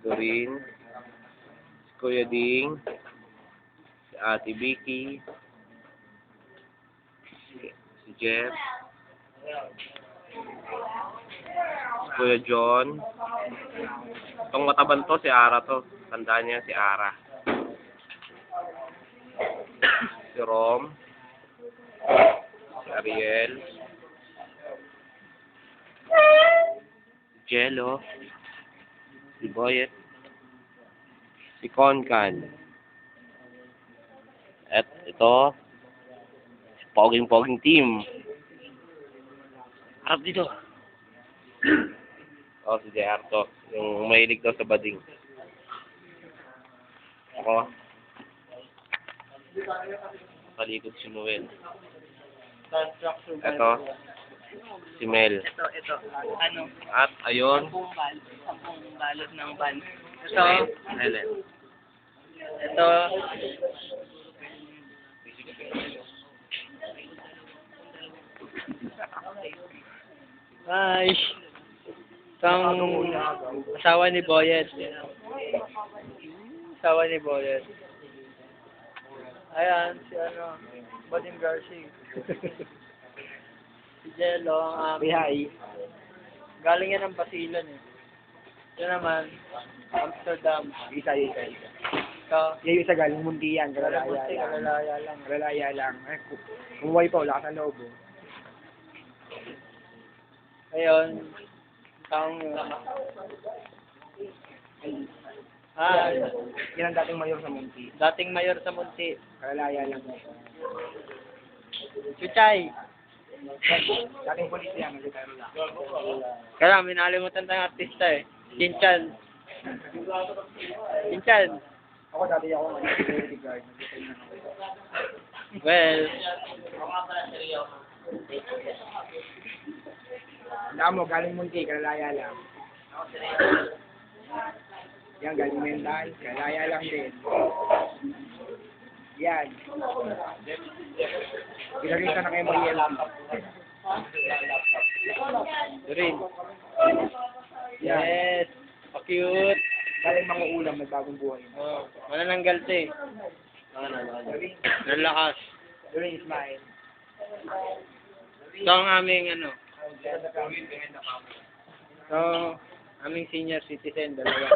Doreen, si Kuya Ding, si Ate Vicky, si Jeff, si Kuya John. Itong matabang to, si Ara to. Tandaan niya si Ara. Si Rom, si Ariel, si Jello, si Boyet, si Concan. At ito, si Poging Team. Harap dito. Oh, si JR to. Yung mahilig daw sa bading. Ako. Palikod si Noel. Ito, si Mel. Ito. Ano? At ayun, 10 balot ng ban. si Ito. Helen. Ito. Ay. Itong asawa ni Boyet. Asawa ni Boyet. Ayan, si ano, Bading Garcia. Si Jello, ang Hi. galing yan ng Basilan eh. Ito naman, Amsterdam. Isa. Ito, Yung isa galing Munti yan. Kalalaya lang. Kalalaya lang. Ay, kumuhay pa, wala ka sa loob. Ayun, taong Yan ang dating mayor sa Munti. dating mayor sa Munti. Kalalaya lang. Chuchay. Dating polis yan, nagretiro lang. Kaya minalimutan tayong artista eh. Chinchan. Ako dati ako security guard. Nagretiro na ako. Well, Alam mo, galing Munti, kalalaya lang. Yan, galing Mental, kalalaya lang din. Yan. Pinarita na kayo mag-ELP. Doreen. Yan. Yes. Pa-cute. Galing mga ulam, nagbagong buhay. Oh, manananggal to eh. Nalakas. During Ismail. Ito ang aming ano. So, aming senior citizen, dalawa.